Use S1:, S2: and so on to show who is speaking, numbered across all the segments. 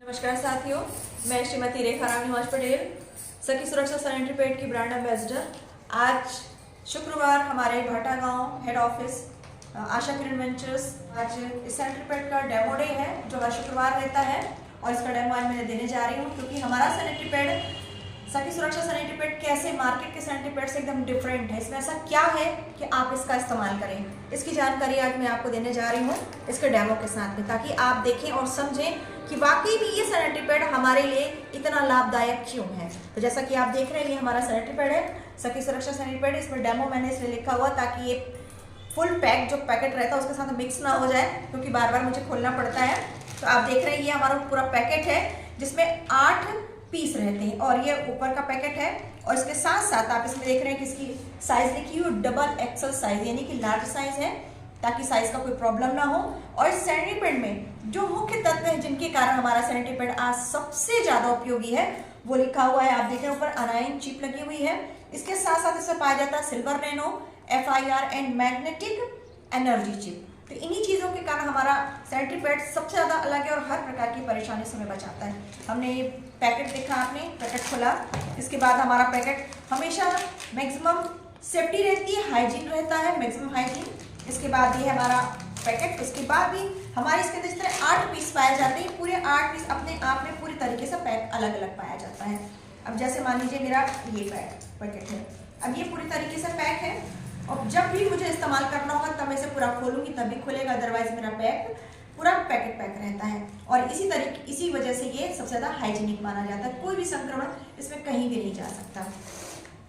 S1: नमस्कार साथियों, मैं श्रीमती रेखा राम निवास पटेल, सखी सुरक्षा सैनिटरी पैड की ब्रांड एम्बेसडर। आज शुक्रवार हमारे भाटा गांव head office Asha Kiran ventures आज इस सैनिटरी पैड का डेमो डे है जो हर शुक्रवार रहता है और इसका डेमो आज मैं देने जा रही हूँ क्योंकि हमारा सैनिटरी पैड सखी सुरक्षा सैनिटरी पैड कैसे मार्केट के सैनिटरी पैड से एकदम डिफरेंट है। इसमें ऐसा क्या है कि आप इसका इस्तेमाल करें, इसकी जानकारी आज मैं आपको देने जा रही हूँ इसके डेमो के साथ में, ताकि आप देखें और समझें कि वाकई भी ये सैनिटरी पैड हमारे लिए इतना लाभदायक क्यों है। तो जैसा कि आप देख रहे हैं ये हमारा सैनिटरी पैड है, सखी सुरक्षा सैनिटरी पैड। इसमें डेमो मैंने इसलिए लिखा हुआ ताकि ये फुल पैक जो पैकेट रहता है उसके साथ मिक्स ना हो जाए, क्योंकि बार बार मुझे खोलना पड़ता है। तो आप देख रहे हैं ये हमारा पूरा पैकेट है जिसमें 8 पीस रहते हैं और ये ऊपर का पैकेट है। और इसके साथ साथ आप इसमें देख रहे हैं कि इसकी साइज लिखी हुई डबल एक्सल साइज, यानी कि लार्ज साइज है ताकि साइज का कोई प्रॉब्लम ना हो। और इस सैनिटरी पैड में जो मुख्य तत्व हैं जिनके कारण हमारा सैनिटरी पैड आज सबसे ज्यादा उपयोगी है वो लिखा हुआ है। आप देख रहे हैं ऊपर अनायन चिप लगी हुई है। इसके साथ साथ इसमें पाया जाता है silver nano, FIR and magnetic energy chip. तो इन्हीं चीज़ों के कारण हमारा सैनिटरी पैड सबसे ज़्यादा अलग है और हर प्रकार की परेशानी से हमें बचाता है। हमने ये पैकेट देखा, आपने पैकेट खोला, इसके बाद हमारा पैकेट हमेशा मैक्सिमम सेफ्टी रहती है, हाइजीन रहता है, मैक्सिमम हाइजीन। इसके बाद ये हमारा पैकेट, इसके बाद भी हमारे इसके अंदर इस तरह 8 पीस पाए जाते हैं। पूरे 8 पीस अपने आप में पूरी तरीके से पैक अलग अलग पाया जाता है। अब जैसे मान लीजिए मेरा ये पैकेट है, अब ये पूरी तरीके से पैक है और जब भी मुझे इस्तेमाल करना होगा तब मैं इसे पूरा खोलूंगी तभी खुलेगा, अदरवाइज मेरा पूरा पैकेट पैक रहता है। और इसी वजह से ये सबसे ज्यादा हाइजीनिक माना जाता है। कोई भी संक्रमण इसमें कहीं भी नहीं जा सकता।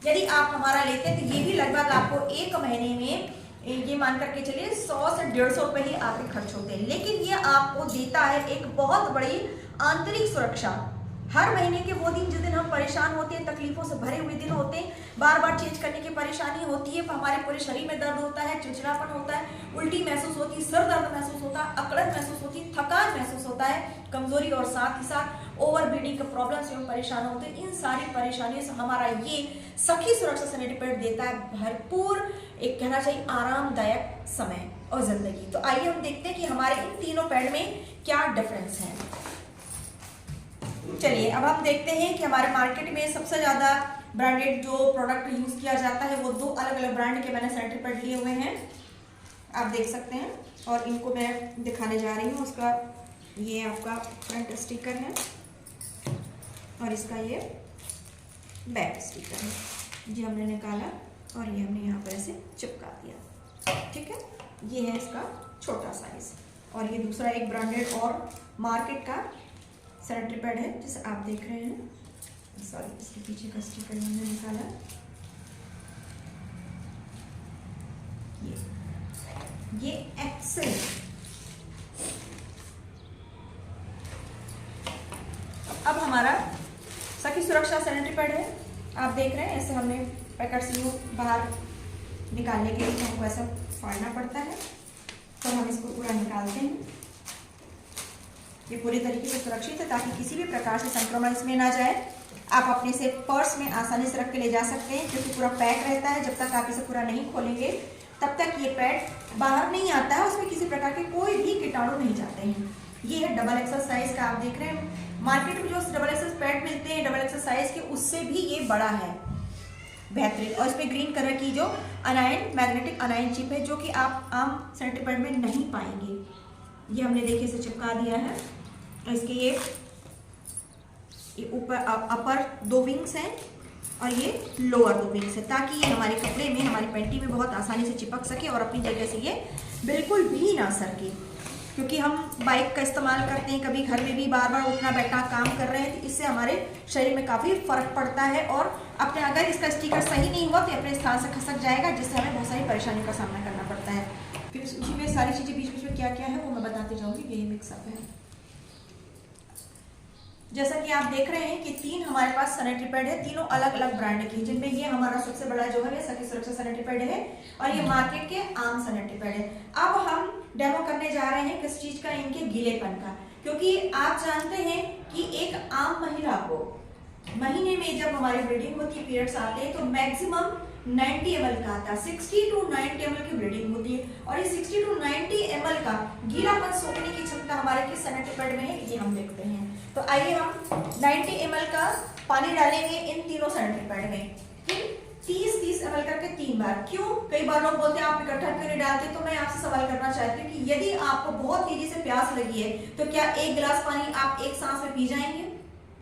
S1: यदि आप हमारा लेते हैं तो ये भी लगभग आपको 1 महीने में ये मान करके चलिए 100 से 150 रुपए ही आपके खर्च होते हैं, लेकिन ये आपको देता है एक बहुत बड़ी आंतरिक सुरक्षा। हर महीने के वो दिन जिस दिन हम परेशान होते हैं, तकलीफों से भरे हुए दिन होते हैं, बार बार चेंज करने की परेशानी होती है, हमारे पूरे शरीर में दर्द होता है, चिड़चिड़ापन होता है, उल्टी महसूस होती है, सर दर्द महसूस होता है, अकड़न महसूस होती है, थकान महसूस होता है, कमजोरी और साथ ही साथ ओवर ब्लीडिंग के प्रॉब्लम से हम परेशान होते हैं। इन सारी परेशानियों से हमारा ये सखी सुरक्षा सैनिटरी पैड देता है भरपूर, एक कहना चाहिए आरामदायक समय और जिंदगी। तो आइए हम देखते हैं कि हमारे इन तीनों पैड में क्या डिफरेंस है। चलिए अब हम देखते हैं कि हमारे मार्केट में सबसे ज्यादा ब्रांडेड जो प्रोडक्ट यूज किया जाता है वो 2 अलग अलग ब्रांड के मैंने सैनिटरी पैड लिए हुए हैं, आप देख सकते हैं। और इनको मैं दिखाने जा रही हूँ। उसका ये आपका फ्रंट स्टिकर है और इसका ये बैक स्टिकर है, ये हमने निकाला और ये हमने यहाँ पर ऐसे चिपका दिया, ठीक है। ये है इसका छोटा साइज। और ये दूसरा एक ब्रांडेड और मार्केट का सैनिटरी पैड है जिसे आप देख रहे हैं, सॉरी इसके पीछे का स्टिकर हमने निकाला। ये एक्सेल। अब हमारा सखी सुरक्षा सैनिटरी पैड है, आप देख रहे हैं। ऐसे हमने पैकेट से यूं बाहर निकालने के लिए हमको ऐसा फाड़ना पड़ता है, तो हम इसको पूरा निकालते हैं। ये पूरी तरीके से सुरक्षित है ताकि किसी भी प्रकार से संक्रमण इसमें ना जाए। आप अपने से पर्स में आसानी से रख के ले जा सकते हैं क्योंकि पूरा पैक रहता है। जब तक आप इसे पूरा नहीं खोलेंगे तब तक ये पैड बाहर नहीं आता है, उसमें किसी प्रकार के कोई भी कीटाणु नहीं जाते हैं। ये है डबल एक्सल साइज का, आप देख रहे हैं। मार्केट में जो डबल एक्सल पैड मिलते हैं डबल एक्सल साइज के, उससे भी ये बड़ा है, बेहतरीन। और इसमें ग्रीन कलर की जो मैग्नेटिक अनायन चिप है जो कि आप आम सैनिटरी पैड में नहीं पाएंगे। ये हमने देखिए से चिपका दिया है। इसके ये ऊपर अपर 2 विंग्स हैं और ये लोअर 2 विंग्स है ताकि ये हमारे कपड़े में, हमारी पैंटी में बहुत आसानी से चिपक सके और अपनी जगह से ये बिल्कुल भी ना सरके। क्योंकि हम बाइक का इस्तेमाल करते हैं, कभी घर में भी बार बार उठना बैठना काम कर रहे हैं, तो इससे हमारे शरीर में काफ़ी फर्क पड़ता है। और अपने अगर इसका स्टिकर सही नहीं हुआ तो अपने स्थान से खसक जाएगा, जिससे हमें बहुत सारी परेशानियों का सामना करना पड़ता है। फिर उसी में सारी चीज़ें बीच बीच में क्या क्या है वो मैं बताते जाऊँगी। यही मिक्सअप है। जैसा कि आप देख रहे हैं कि 3 हमारे पास सैनिटरी पैड है, तीनों अलग अलग ब्रांड की, जिनमें ये हमारा सबसे बड़ा जो है सखी सुरक्षा सैनिटरी पैड है और ये मार्केट के आम सैनिटरी पैड है। अब हम डेमो करने जा रहे हैं किस चीज का, इनके गीलेपन का। क्योंकि आप जानते हैं कि एक आम महिला को महीने में जब हमारी ब्लीडिंग होती है, पीरियड्स आते हैं, तो मैक्सिमम 90 ml का आता है। 60 to 90 ml की ब्रीडिंग होती है और ये 60 to 90 ml का गीलापन सोखने की क्षमता हमारे किस सैनिटरी पैड में है, ये हम देखते हैं। तो आइए हम 90 ml का पानी डालेंगे इन तीनों सैनिटरी पैड में, 30-30 ml करके 3 बार। क्यों? कई बार लोग बोलते हैं आप इकट्ठा क्यों नहीं डालते, तो मैं आपसे सवाल करना चाहती हूँ कि यदि आपको बहुत तेजी से प्यास लगी है तो क्या 1 गिलास पानी आप एक सांस में पी जाएंगे?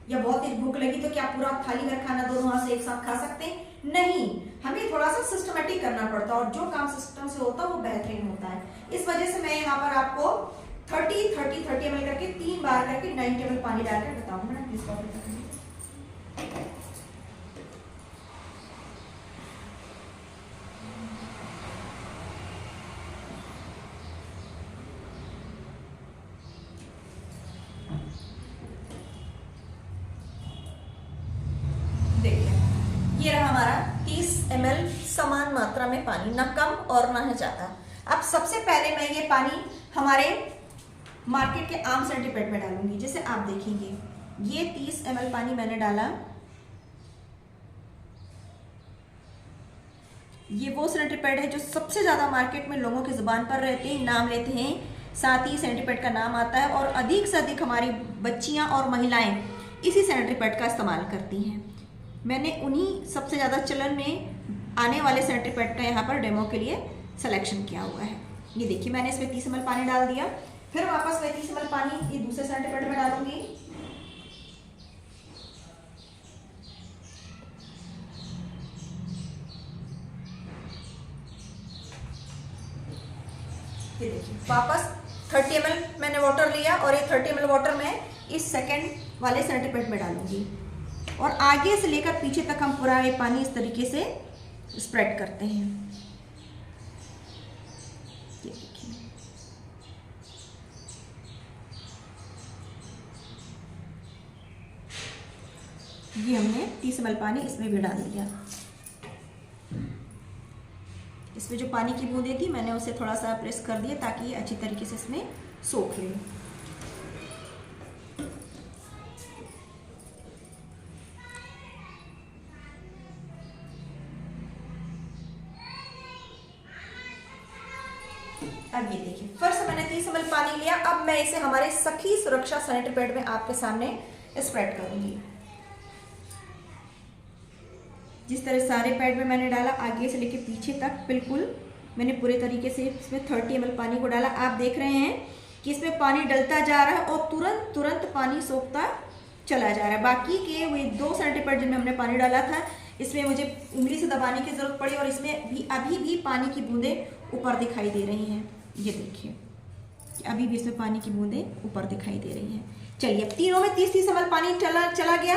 S1: या बहुत तेज भूख लगी तो क्या पूरा थाली भर खाना दोनों हाथ से एक साथ खा सकते हैं? नहीं, हमें थोड़ा सा सिस्टमेटिक करना पड़ता है और जो काम सिस्टम से होता है वो बेहतरीन होता है। इस वजह से मैं यहाँ पर आपको 30 ml करके 3 बार करके 90 ml पानी डालकर बताऊंगा ना, प्लीज कॉपी करेंगे। ये रहा हमारा 30 ml समान मात्रा में पानी, ना कम और ना है ज्यादा। अब सबसे पहले मैं ये पानी हमारे मार्केट के आम सैनिटरी पैड में डालूंगी। जैसे आप देखेंगे ये 30 ml पानी मैंने डाला, ये वो सैनिटरी पैड है जो सबसे ज्यादा मार्केट में लोगों की जुबान पर रहते हैं, नाम लेते हैं, साथ ही सैनिटरी पैड का नाम आता है और अधिक से अधिक हमारी बच्चियां और महिलाएं इसी सैनिटरी पैड का इस्तेमाल करती हैं। मैंने उन्हीं सबसे ज़्यादा चलन में आने वाले सैनिटरी पैड का यहाँ पर डेमो के लिए सिलेक्शन किया हुआ है। ये देखिए मैंने इसमें 30 ml पानी डाल दिया, फिर वापस मैं 30 ml पानी ये दूसरे सैनिटरी पैड में डालूंगी। ये देखिए वापस 30 ml मैंने वाटर लिया और ये 30 ml वाटर मैं इस सेकेंड वाले सैनिटरी पैड में डालूंगी और आगे से लेकर पीछे तक हम पूरा ये पानी इस तरीके से स्प्रेड करते हैं। ये देखिए ये हमने 30 ml पानी इसमें भी डाल दिया। इसमें जो पानी की बूंदें थी मैंने उसे थोड़ा सा प्रेस कर दिया ताकि ये अच्छी तरीके से इसमें सोख ले। अब ये देखिए फिर से मैंने 30 ml पानी लिया, अब मैं इसे हमारे सखी सुरक्षा सैनिटरी पैड में आपके सामने स्प्रेड करूंगी। जिस तरह सारे पैड में मैंने डाला आगे से लेके पीछे तक बिल्कुल मैंने पूरे तरीके से इसमें 30 ml पानी को डाला। आप देख रहे हैं कि इसमें पानी डलता जा रहा है और तुरंत तुरंत पानी सोखता चला जा रहा है। बाकी के वही 2 सैनिटरी पैड जिनमें हमने पानी डाला था इसमें मुझे उंगली से दबाने की जरूरत पड़ी और इसमें भी अभी भी पानी की बूंदें ऊपर दिखाई दे रही हैं। ये देखिए अभी भी इसमें पानी की बूंदें ऊपर दिखाई दे रही हैं। चलिए अब तीनों में 30-30 ml पानी चला गया।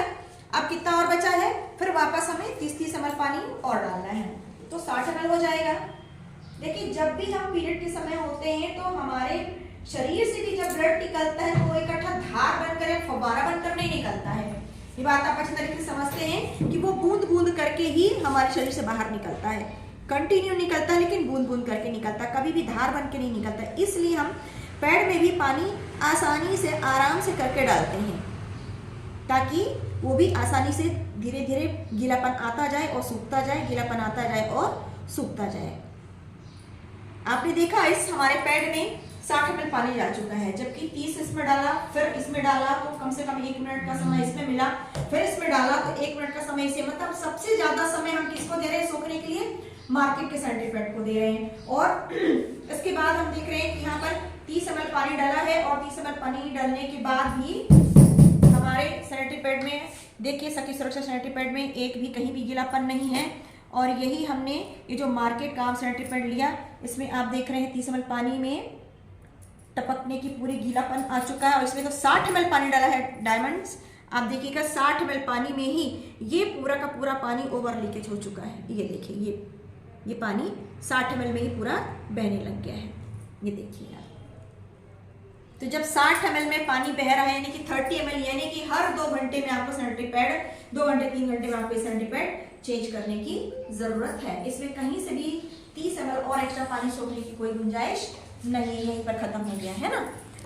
S1: अब कितना और बचा है, फिर वापस हमें 30-30 ml पानी और डालना है तो 60 ml हो जाएगा। देखिए जब भी हम पीरियड के समय होते हैं तो हमारे शरीर से भी जब ब्लड निकलता है तो वो इकट्ठा धार बनकर या फव्वारा बनकर नहीं निकलता है। ये बात आप अच्छी तरीके से समझते हैं कि वो बूंद बूंद करके ही हमारे शरीर से बाहर निकलता है, कंटिन्यू निकलता है लेकिन बूंद बूंद करके निकलता है, कभी भी धार बन के नहीं निकलता। इसलिए हम पैड में भी पानी आसानी से आराम से करके डालते हैं ताकि वो भी आसानी से धीरे धीरे गीलापन आता जाए और सूखता जाए, गीलापन आता जाए और सूखता जाए। आपने देखा इस हमारे पैड में 60 ml पानी जा चुका है, जबकि 30 इसमें डाला, फिर इसमें डाला तो कम से कम 1 मिनट का समय इसमें मिला, फिर इसमें डाला तो 1 मिनट का समय इसे, मतलब सबसे ज्यादा समय हम किसको दे रहे हैं सोखने के लिए, मार्केट के सैनिटरी पैड को दे रहे हैं। और इसके बाद हम देख रहे हैं कि यहाँ पर 30 ml पानी डाला है और 30 ml पानी डालने के बाद भी हमारे सैनिटरी पैड में देखिए सखी सुरक्षा सैनिटरी पैड में एक भी कहीं भी गीलापन नहीं है। और यही हमने ये जो मार्केट का सैनिटरी पैड लिया इसमें आप देख रहे हैं 30 ml पानी में टपकने की पूरी गीलापन आ चुका है और इसमें तो 60 ml पानी डाला है डायमंड्स। आप देखिएगा 60 ml पानी में ही ये पूरा का पूरा पानी ओवर लीकेज हो चुका है। ये देखिए ये पानी 60 ml में ही पूरा बहने लग गया है। ये देखिए आप, तो जब 60 ml में पानी बह रहा है यानी कि 30 ml, यानी कि हर 2 घंटे में आपको सैनिटरी पैड 2 घंटे 3 घंटे में आपको सैनिटरी पैड चेंज करने की जरूरत है। इसमें कहीं से भी 30 ml और एक्स्ट्रा पानी सोखने की कोई गुंजाइश नहीं, यहीं पर खत्म हो गया है ना।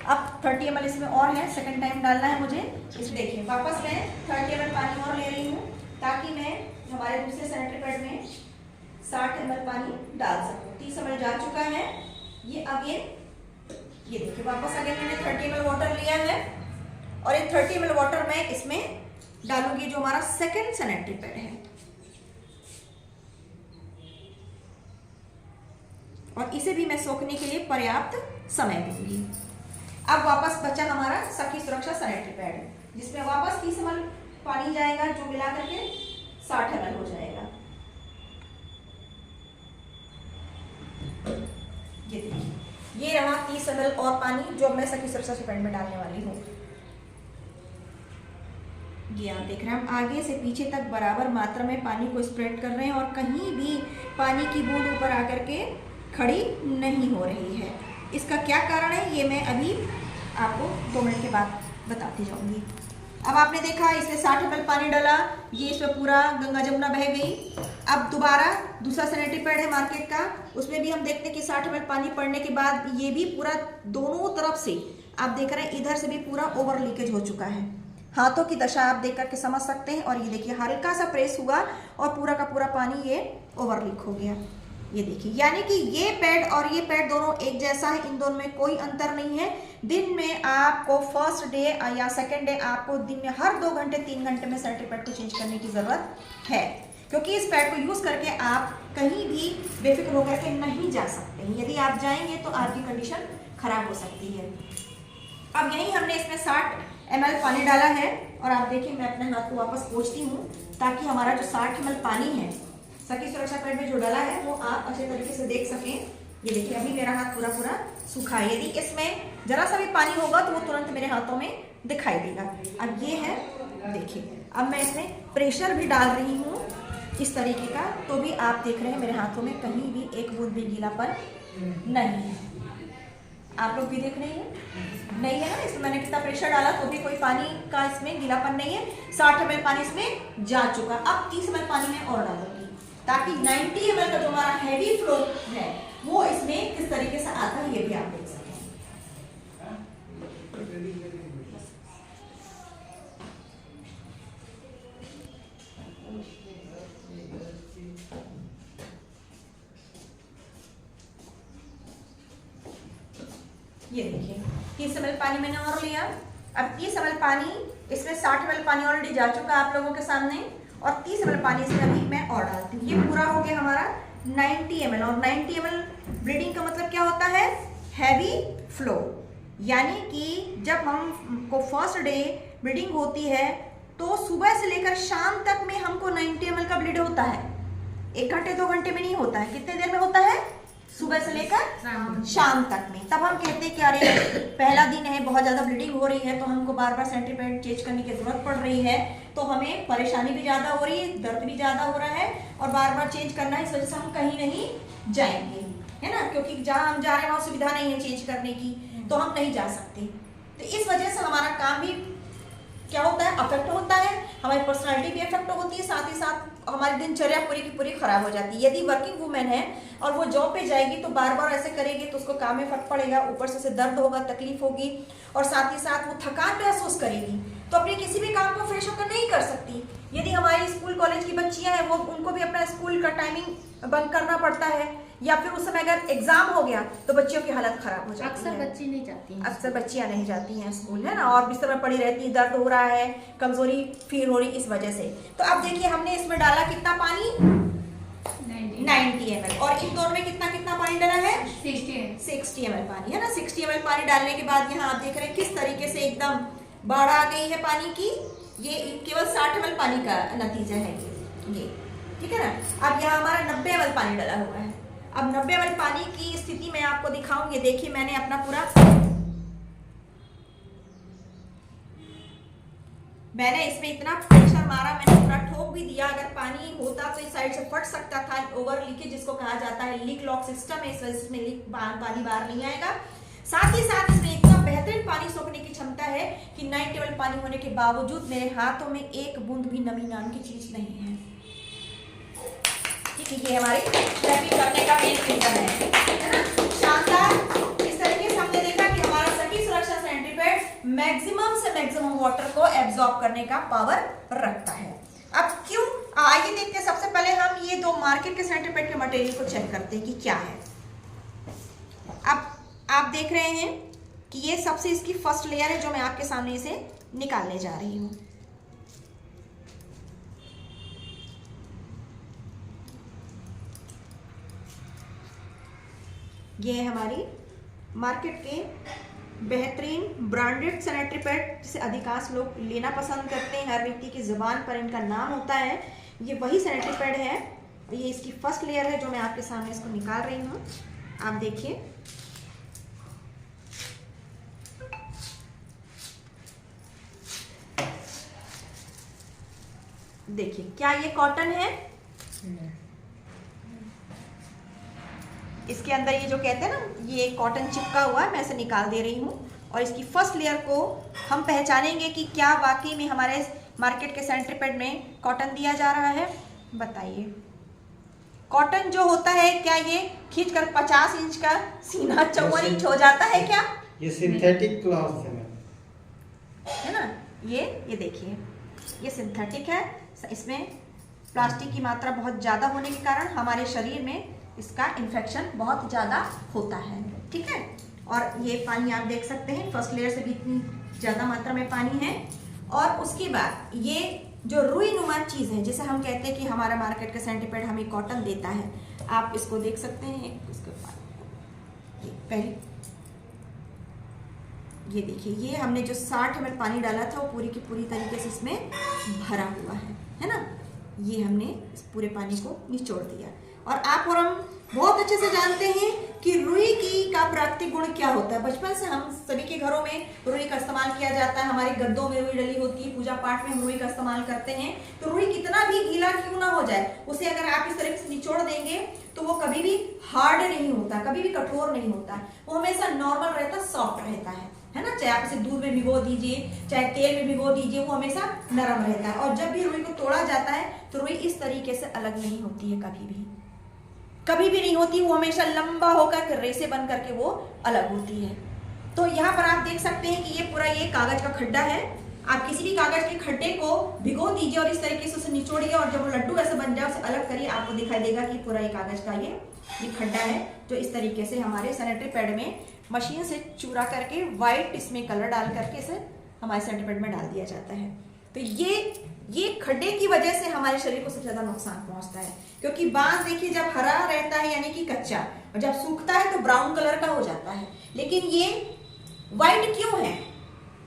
S1: अब 30 ml इसमें और है, सेकंड टाइम डालना है मुझे। इस देखिए वापस मैं 30 ml पानी और ले रही हूँ ताकि मैं हमारे दूसरे सैनिटरी पैड में 60 ml पानी डाल सकते हो। 30 ml जा चुका है। ये अगेन ये देखिए वापस अगेन मैंने 30 ml वाटर लिया है और ये 30 ml वाटर मैं इसमें डालूंगी जो हमारा सेकेंड सैनिटरी पैड है और इसे भी मैं सोखने के लिए पर्याप्त समय दूंगी। अब वापस बचा हमारा सखी सुरक्षा सैनिटरी पैड जिसमें वापस 30 ml पानी जाएगा जो मिला करके 60 ml हो जाएगा। ये देखिए ये रहा 30 ml और पानी जो मैं सखी सुरक्षा पैड में डालने वाली हूँ। ये आप देख रहे हैं हम आगे से पीछे तक बराबर मात्रा में पानी को स्प्रेड कर रहे हैं और कहीं भी पानी की बूंद ऊपर आकर के खड़ी नहीं हो रही है। इसका क्या कारण है ये मैं अभी आपको 2 मिनट के बाद बताती जाऊंगी। अब आपने देखा इसमें 60 ml पानी डाला, ये इसमें पूरा गंगा जमुना बह गई। अब दोबारा दूसरा सैनिटरी पैड है मार्केट का, उसमें भी हम देखते हैं कि 60 ml पानी पड़ने के बाद ये भी पूरा दोनों तरफ से आप देख रहे हैं इधर से भी पूरा ओवर लीकेज हो चुका है। हाथों की दशा आप देख करके समझ सकते हैं। और ये देखिए हल्का सा प्रेस हुआ और पूरा का पूरा पानी ये ओवर लीक हो गया। ये देखिए यानी कि ये पैड और ये पैड दोनों एक जैसा है, इन दोनों में कोई अंतर नहीं है। दिन में आपको फर्स्ट डे या सेकंड डे आपको दिन में हर 2 घंटे 3 घंटे में सैनिटरी पैड को चेंज करने की जरूरत है क्योंकि इस पैड को यूज करके आप कहीं भी बेफिक्र होकर के नहीं जा सकते हैं। यदि आप जाएंगे तो आपकी कंडीशन खराब हो सकती है। अब यही हमने इसमें 60 ml पानी डाला है और आप देखिए मैं अपने हाथ को वापस पोंछती हूँ ताकि हमारा जो 60 ml पानी है सखी सुरक्षा पैड में जो डाला है वो आप अच्छे तरीके से देख सकें। ये देखिए अभी मेरा हाथ पूरा पूरा सूखा है। यदि इसमें जरा सा भी पानी होगा तो वो तुरंत मेरे हाथों में दिखाई देगा। अब ये है देखिए अब मैं इसमें प्रेशर भी डाल रही हूँ इस तरीके का, तो भी आप देख रहे हैं मेरे हाथों में कहीं भी एक बूंद भी गीलापन नहीं है। आप लोग भी देख रहे हैं नहीं है ना, इसमें मैंने कितना प्रेशर डाला तो भी कोई पानी का इसमें गीलापन नहीं है। 60 ml पानी इसमें जा चुका। अब 30 ml पानी में और डालूंगी ताकि 90 ml का जो हमारा हैवी फ्लो है वो इसमें किस तरीके से आता है ये भी आप देख सकें। ये देखिए 30 ml पानी मैंने और लिया। अब 30 ml पानी इसमें 60 ml पानी ऑलरेडी जा चुका आप लोगों के सामने और 30 ml पानी इसमें अभी मैं और डालती हूँ। ये पूरा हो गया हमारा 90 ml और 90 ml ब्रीडिंग का मतलब क्या होता है हैवी फ्लो, यानी कि जब हमको फर्स्ट डे ब्लीडिंग होती है तो सुबह से लेकर शाम तक में हमको 90 ml का ब्लीड होता है। 1 घंटे 2 घंटे में नहीं होता है। कितने देर में होता है? सुबह से लेकर शाम तक में। तब हम कहते हैं कि अरे पहला दिन है बहुत ज़्यादा ब्लीडिंग हो रही है तो हमको बार बार सैनिटरी पैड चेंज करने की जरूरत पड़ रही है, तो हमें परेशानी भी ज़्यादा हो रही है, दर्द भी ज़्यादा हो रहा है और बार बार चेंज करना है, इस वजह से हम कहीं नहीं जाएंगे, है ना, क्योंकि जहाँ हम जा रहे हैं वहाँ सुविधा नहीं है चेंज करने की, तो हम नहीं जा सकते। तो इस वजह से हमारा काम भी क्या होता है अफेक्ट होता है, हमारी पर्सनालिटी भी अफेक्ट होती है, साथ ही साथ हमारी दिनचर्या पूरी की पूरी खराब हो जाती है। यदि वर्किंग वुमेन है और वो जॉब पे जाएगी तो बार बार ऐसे करेगी तो उसको काम में फर्क पड़ेगा, ऊपर से दर्द होगा, तकलीफ होगी और साथ ही साथ वो थकान महसूस करेगी तो अपने किसी भी काम को फ्रेश होकर नहीं कर सकती। यदि हमारी स्कूल कॉलेज की बच्चियां हैं वो उनको भी अपना स्कूल का टाइमिंग बंद करना पड़ता है या फिर उस समय अगर एग्जाम हो गया तो बच्चियों की हालत खराब हो जाती है।
S2: अक्सर बच्ची नहीं जाती हैं,
S1: अक्सर बच्चियां नहीं जाती हैं स्कूल, है ना, और बिस्तर में पड़ी रहती है, दर्द हो रहा है, कमजोरी फील हो रही इस वजह से। तो अब देखिए हमने इसमें डाला कितना पानी 90 ml और इन दोनों में कितना कितना पानी डाला है 60 ml पानी, है ना। 60 ml पानी डालने के बाद यहाँ आप देख रहे हैं किस तरीके से एकदम बाढ़ आ गई है पानी की। ये केवल 60 ml पानी का नतीजा है ये, ठीक है ना। अब यहाँ हमारा 90 ml पानी डाला हुआ है। अब 90 ml पानी की स्थिति मैं आपको दिखाऊंगी। देखिए मैंने अपना पूरा मैंने इसमें इतना प्रेशर मारा, मैंने पूरा ठोक भी दिया। अगर पानी होता तो इस साइड से फट सकता था, ओवर लीकेज जिसको कहा जाता है, लीक लॉक सिस्टम है, इस वजह से लीक पानी बाहर नहीं आएगा। साथ ही साथ इसमें इतना बेहतरीन पानी सोखने की क्षमता है कि 90 ml पानी होने के बावजूद मेरे हाथों में एक बूंद भी नमी नाम की चीज नहीं है। ठीक है, ये हमारी रैपिंग करने का मेन रीजन है ना। शानदार। इस तरीके से हमने देखा कि हमारा सभी सुरक्षा सैनिटरी पैड मैक्सिमम से मैक्सिमम वाटर को एब्जॉर्ब करने का पावर रखता है। अब क्यों आइए देखते हैं, सबसे पहले हम ये दो मार्केट के सैनिटरी पैड के मटेरियल को चेक करते हैं कि क्या है। अब आप देख रहे हैं कि ये सबसे इसकी फर्स्ट लेयर है जो मैं आपके सामने इसे निकालने जा रही हूँ। ये है हमारी मार्केट के बेहतरीन ब्रांडेड सैनिटरी पैड जिसे अधिकांश लोग लेना पसंद करते हैं, हर व्यक्ति की ज़ुबान पर इनका नाम होता है। ये वही सैनिटरी पैड है, ये इसकी फर्स्ट लेयर है जो मैं आपके सामने इसको निकाल रही हूँ। आप देखिए, देखिए क्या ये कॉटन है? इसके अंदर ये जो कहते हैं ना, ये कॉटन चिपका हुआ है, मैं इसे निकाल दे रही हूँ। और इसकी फर्स्ट लेयर को हम पहचानेंगे कि क्या वाकई में हमारे मार्केट के सैनिटरी पैड में कॉटन दिया जा रहा है। बताइए, कॉटन जो होता है क्या ये खींचकर 50 इंच का सीना 54 इंच हो जाता है क्या?
S2: ये सिंथेटिक क्लॉथ
S1: है ना। ये देखिए, ये सिंथेटिक है। इसमें प्लास्टिक की मात्रा बहुत ज़्यादा होने के कारण हमारे शरीर में इसका इन्फेक्शन बहुत ज़्यादा होता है। ठीक है, और ये पानी आप देख सकते हैं, फर्स्ट लेयर से भी इतनी ज़्यादा मात्रा में पानी है। और उसके बाद ये जो रुई नुमा चीज़ है जिसे हम कहते हैं कि हमारा मार्केट का सैनिटरी पैड हमें कॉटन देता है, आप इसको देख सकते हैं। इसके बाद ये पहले ये देखिए, ये हमने जो 60 ml पानी डाला था वो पूरी की पूरी तरीके से इसमें भरा हुआ है ना। ये हमने इस पूरे पानी को निचोड़ दिया। और आप और हम बहुत अच्छे से जानते हैं कि रुई का प्राकृतिक गुण क्या होता है। बचपन से हम सभी के घरों में रुई का इस्तेमाल किया जाता है, हमारे गद्दों में रुई डली होती है, पूजा पाठ में हम रुई का इस्तेमाल करते हैं। तो रुई कितना भी गीला क्यों ना हो जाए, उसे अगर आप इस तरीके से निचोड़ देंगे तो वो कभी भी हार्ड नहीं होता, कभी भी कठोर नहीं होता, वो हमेशा नॉर्मल रहता, सॉफ्ट रहता है ना। चाहे आप इसे दूध में भिगो दीजिए, चाहे तेल में भिगो दीजिए, वो हमेशा नरम रहता है। और जब भी रुई को तोड़ा जाता है तो रुई इस तरीके से अलग नहीं होती है, कभी भी नहीं होती, वो हमेशा लंबा होकर रेसे बन करके वो अलग होती है। तो यहाँ पर आप देख सकते हैं कि ये पूरा ये कागज का खड्डा है। आप किसी भी कागज के खड्डे को भिगो दीजिए और इस तरीके से उसे निचोड़िए, और जब वो लड्डू ऐसे बन जाए उसे अलग करिए, आपको दिखाई देगा कि पूरा ये कागज का ये खड्डा है जो इस तरीके से हमारे सैनिटरी पैड में मशीन से चूरा करके व्हाइट इसमें कलर डाल करके इसे हमारे सैनिटरी पैड में डाल दिया जाता है। तो ये खड्डे की वजह से हमारे शरीर को सबसे ज्यादा नुकसान पहुंचता है, क्योंकि बांस देखिए जब हरा रहता है यानी कि कच्चा, और जब सूखता है तो ब्राउन कलर का हो जाता है। लेकिन ये व्हाइट क्यों है?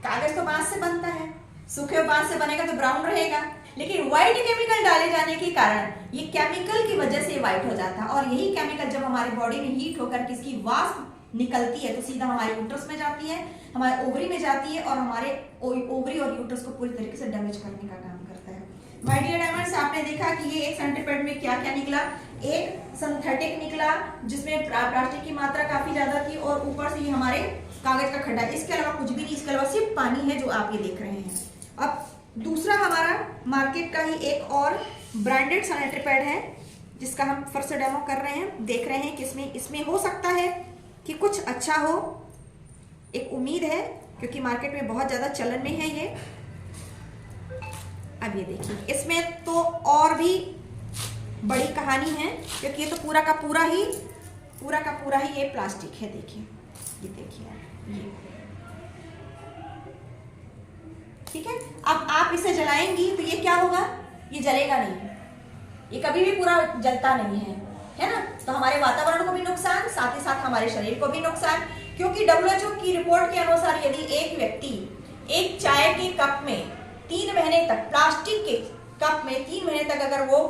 S1: कागज तो बांस से बनता है, सूखे हुए बांस से बनेगा तो ब्राउन रहेगा, लेकिन व्हाइट केमिकल डाले जाने के कारण ये केमिकल की वजह से व्हाइट हो जाता है। और यही केमिकल जब हमारी बॉडी में हीट होकर इसकी वाष्प निकलती है तो सीधा हमारे यूट्रस में जाती है, हमारे ओवरी में जाती है, और हमारे ओवरी और यूट्रस को पूरी तरीके से डैमेज करने का काम करता है। माय डियर डायमंड्स, आपने देखा कि ये एक सैनिटरी पैड में क्या क्या निकला। एक सिंथेटिक निकला जिसमें प्लास्टिक की मात्रा काफी ज्यादा थी, और ऊपर से ये हमारे कागज का खड्डा, इसके अलावा कुछ भी नहीं, इसके अलावा सिर्फ पानी है जो आप ये देख रहे हैं। अब दूसरा हमारा मार्केट का ही एक और ब्रांडेड सैनिटरी पैड है जिसका हम फिर से डेमो कर रहे हैं। देख रहे हैं कि इसमें हो सकता है कि कुछ अच्छा हो, एक उम्मीद है, क्योंकि मार्केट में बहुत ज़्यादा चलन में है ये। अब ये देखिए, इसमें तो और भी बड़ी कहानी है, क्योंकि ये तो पूरा का पूरा ही ये प्लास्टिक है। देखिए, ये देखिए, ये ठीक है। अब आप इसे जलाएंगी तो ये क्या होगा? ये जलेगा नहीं, ये कभी भी पूरा जलता नहीं है ना। तो हमारे वातावरण को भी नुकसान, साथ ही साथ हमारे शरीर को भी नुकसान, क्योंकि WHO की रिपोर्ट के अनुसार यदि एक व्यक्ति एक चाय के कप में 3 महीने तक, प्लास्टिक के कप में 3 महीने तक अगर वो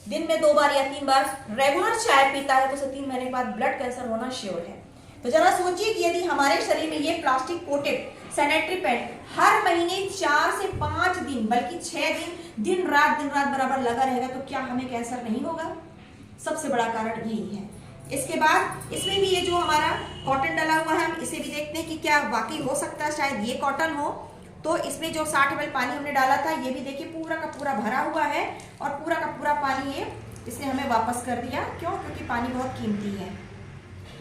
S1: दिन में 2 बार या 3 बार रेगुलर चाय पीता है तो उसे 3 महीने के बाद ब्लड कैंसर होना श्योर है। तो जरा सोचिए कि यदि हमारे शरीर में ये प्लास्टिक कोटेड सैनिटरी पैड हर महीने 4 से 5 दिन बल्कि 6 दिन दिन रात बराबर लगा रहेगा तो क्या हमें कैंसर नहीं होगा? सबसे बड़ा कारण यही है। इसके बाद इसमें भी ये जो हमारा कॉटन डला हुआ है, हम इसे भी देखते हैं कि क्या वाकई हो सकता है शायद ये कॉटन हो। तो इसमें जो 60 ml पानी हमने डाला था ये भी देखिए पूरा का पूरा भरा हुआ है, और पूरा का पूरा पानी ये इसने हमें वापस कर दिया। क्यों? क्योंकि पानी बहुत कीमती है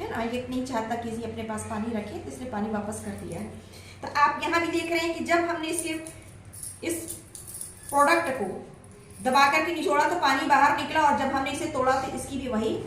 S1: ना, ये नहीं चाहता कि इसी अपने पास पानी रखे, तो इसने पानी वापस कर दिया है। तो आप यहाँ भी देख रहे हैं कि जब हमने इस प्रोडक्ट को दबा करके निचोड़ा तो पानी बाहर निकला, और जब हमने इसे तोड़ा तो इसकी भी वही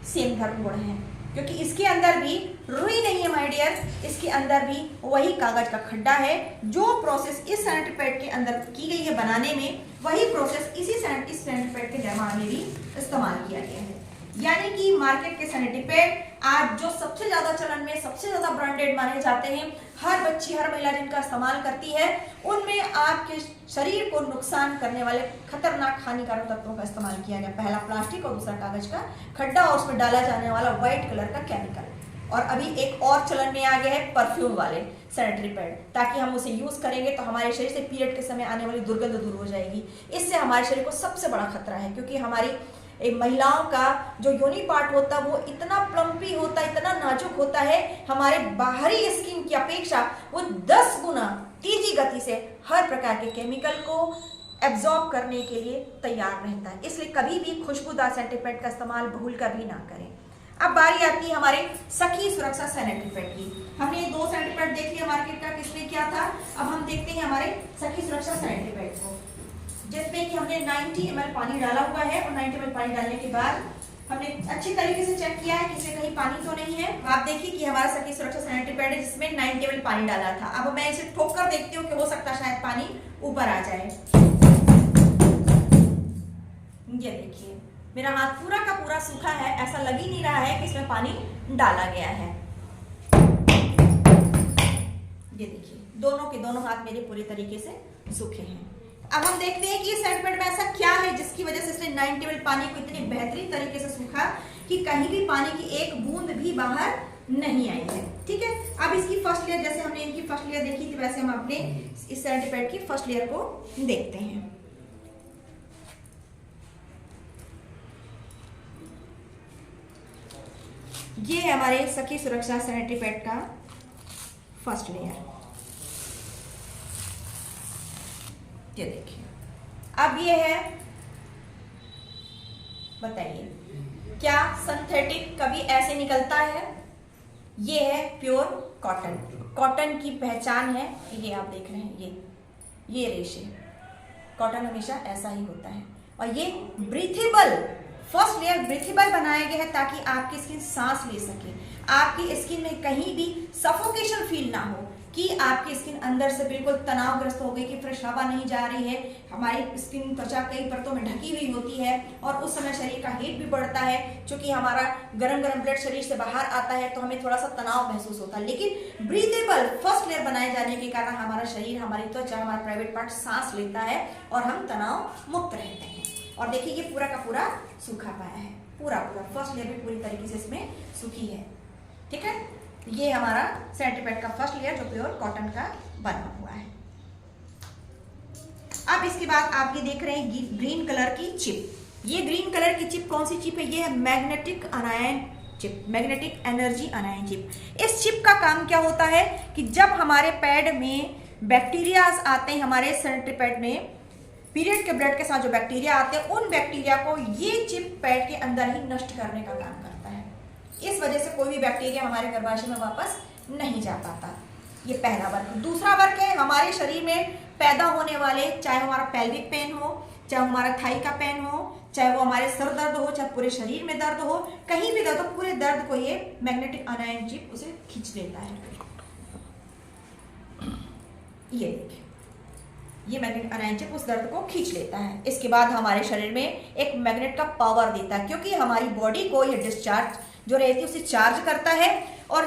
S1: सेम धर्म गुण है, क्योंकि इसके अंदर भी रुई नहीं है माय डियर, इसके अंदर भी वही कागज का खड्डा है। जो प्रोसेस इस सैनिटरी पैड के अंदर की गई है बनाने में, वही प्रोसेस इस सैनिटरी पैड के निर्माण में भी इस्तेमाल किया गया है। यानी कि मार्केट के सैनिटरी पैड आज जो सबसे ज्यादा चलन में, सबसे ज्यादा ब्रांडेड माने जाते हैं, हर बच्ची हर महिला जिनका इस्तेमाल करती है, उनमें आपके शरीर को नुकसान करने वाले खतरनाक हानिकारक तत्वों का इस्तेमाल किया गया। पहला प्लास्टिक और दूसरा कागज का खड्डा, और उसमें डाला जाने वाला व्हाइट कलर का केमिकल। और अभी एक और चलन में आ गया है परफ्यूम वाले सैनिटरी पैड, ताकि हम उसे यूज करेंगे तो हमारे शरीर से पीरियड के समय आने वाली दुर्गंध दूर हो जाएगी। इससे हमारे शरीर को सबसे बड़ा खतरा है, क्योंकि हमारी महिलाओं का जो योनि पार्ट होता है वो इतना प्लम्पी होता है, इतना नाजुक होता है, हमारे बाहरी स्किन की अपेक्षा वो 10 गुना तेजी गति से हर प्रकार के केमिकल को एब्जॉर्ब करने के लिए तैयार रहता है। इसलिए कभी भी खुशबूदार सैनिटरी पैड का इस्तेमाल भूल कर भी ना करें। अब बारी आती है हमारे सखी सुरक्षा सैनिटरी पैड की। हमने 2 सैनिटरी पैड देख लिया मार्केट का किसने क्या था। अब हम देखते हैं हमारे सखी सुरक्षा सैनिटरी पैड को, जिसमें कि हमने 90 ml पानी डाला हुआ है, और 90 ml पानी डालने के बाद हमने अच्छी तरीके से चेक किया है कि इसमें कहीं पानी तो नहीं है। आप देखिए कि हमारा सखी सुरक्षा सैनिटरी पैड है जिसमें 90 ml पानी डाला था। अब मैं इसे ठोक कर देखती हूँ कि हो सकता है शायद पानी ऊपर आ जाए। ये देखिए मेरा हाथ पूरा का पूरा सूखा है, ऐसा लग ही नहीं रहा है कि इसमें पानी डाला गया है। ये देखिए दोनों के दोनों हाथ मेरे पूरे तरीके से सूखे हैं। अब हम देखते हैं कि सैनिटरी पैड में ऐसा क्या है जिसकी वजह से इसने 90 ml पानी को इतनी बेहतरीन तरीके से सूखा कि कहीं भी पानी की एक बूंद भी बाहर नहीं आई है। ठीक है, अब इसकी फर्स्ट लेयर, जैसे हमने इनकी फर्स्ट लेयर देखी थी, वैसे हम अपने इस सैनिटरी पैड की फर्स्ट लेयर को देखते हैं। ये है हमारे सखी सुरक्षा सैनिटरी पैड का फर्स्ट लेयर। ये देखिए, अब ये है, बताइए क्या सिंथेटिक कभी ऐसे निकलता है? ये है प्योर कॉटन। कॉटन की पहचान है, ये आप देख रहे हैं, ये रेशे, कॉटन हमेशा ऐसा ही होता है। और ये ब्रीथेबल, फर्स्ट लेयर ब्रीथेबल बनाया गया है ताकि आपकी स्किन सांस ले सके, आपकी स्किन में कहीं भी सफोकेशन फील ना हो, कि आपकी स्किन अंदर से बिल्कुल तनावग्रस्त हो गई कि फ्रेश हवा नहीं जा रही है। हमारी स्किन त्वचा कई परतों में ढकी हुई होती है, और उस समय शरीर का हीट भी बढ़ता है, क्योंकि हमारा गरम गरम ब्लड शरीर से बाहर आता है, तो हमें थोड़ा सा तनाव महसूस होता है। लेकिन ब्रीथेबल फर्स्ट लेयर बनाए जाने के कारण हमारा शरीर, हमारी त्वचा, हमारा प्राइवेट पार्ट सांस लेता है और हम तनाव मुक्त रहते हैं। और देखिए ये पूरा का पूरा सूखा पाया है, पूरा फर्स्ट लेयर भी पूरी तरीके से इसमें सूखी है। ठीक है, ये हमारा सैनिटरी पैड का फर्स्ट लेयर जो प्योर कॉटन का बना हुआ है। अब इसके बाद आप ये देख रहे हैं ग्रीन कलर की चिप। ये ग्रीन कलर की चिप कौन सी चिप है? ये है magnetic अनायन chip, magnetic energy अनायन chip. इस चिप का काम क्या होता है कि जब हमारे पैड में बैक्टीरिया आते हैं, हमारे सैनिटरी पैड में पीरियड के ब्लड के साथ जो बैक्टीरिया आते हैं, उन बैक्टीरिया को ये चिप पैड के अंदर ही नष्ट करने का काम करता है। इस वजह से कोई भी बैक्टीरिया हमारे गर्भाशय में वापस नहीं जा पाता। ये पहला वर्ग। दूसरा वर्ग है हमारे शरीर में पैदा होने वाले, चाहे हमारा पेल्विक पेन हो, चाहे हमारा थाई का पेन हो, चाहे वो हमारे सर दर्द हो, चाहे पूरे शरीर में दर्द हो, कहीं भी दर्द हो, पूरे दर्द को ये मैग्नेटिक अनायन चिप उसे खींच लेता है। ये देखिए, ये मैग्नेटिक अनायन चिप उस दर्द को खींच लेता है। इसके बाद हमारे शरीर में एक मैग्नेट का पावर देता है, क्योंकि हमारी बॉडी को ये डिस्चार्ज जो रहती है उसे चार्ज करता है और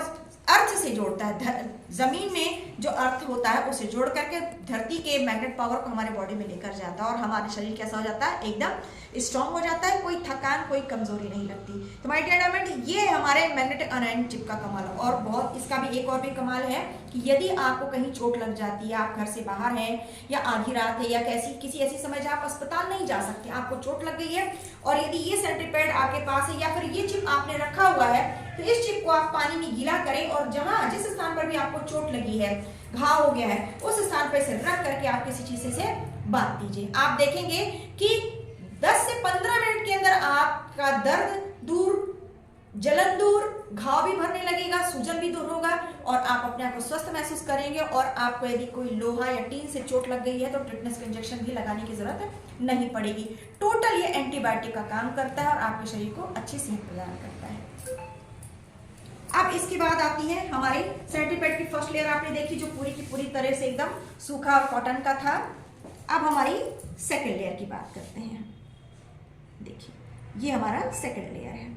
S1: अर्थ से जोड़ता है। जमीन में जो अर्थ होता है उसे जोड़ करके धरती के मैग्नेट पावर को हमारे बॉडी में लेकर जाता है, और हमारे शरीर कैसा हो जाता है? एकदम स्ट्रांग हो जाता है, कोई थकान, कोई कमजोरी नहीं लगती। तो माय डियर डायमंड, ये हमारे मैग्नेटिक अनायन चिप का कमाल है। और बहुत इसका भी एक और भी कमाल है कि यदि आपको कहीं चोट लग जाती है, आप घर से बाहर हैं, या आधी रात है, या किसी ऐसी समय जहाँ आप अस्पताल नहीं जा सकते, आपको चोट लग गई है, और यदि ये सैनिटरी पैड आपके पास है या फिर ये चिप आपने रखा हुआ है, तो इस चिप को आप पानी में गीला करें, और जिस स्थान पर भी आपको चोट लगी है, घाव हो गया है, उस स्थान पर इसे रख करके आप किसी चीज से बांध दीजिए। आप देखेंगे कि 10 से 15 मिनट के अंदर आपका दर्द दूर जलन दूर, घाव भी भरने लगेगा, सूजन भी दूर होगा और आप अपने आप को स्वस्थ महसूस करेंगे। और आपको यदि कोई लोहा या टीन से चोट लग गई है तो टिटनेस का इंजेक्शन भी लगाने की जरूरत नहीं पड़ेगी। टोटल ये एंटीबायोटिक का काम करता है और आपके शरीर को अच्छी सेहत प्रदान करता है। अब इसके बाद आती है हमारी सैनिटरी पैड की फर्स्ट लेयर आपने देखी जो पूरी की पूरी तरह से एकदम सूखा कॉटन का था। अब हमारी सेकंड लेयर की बात करते हैं। देखिए ये हमारा सेकंड लेयर है।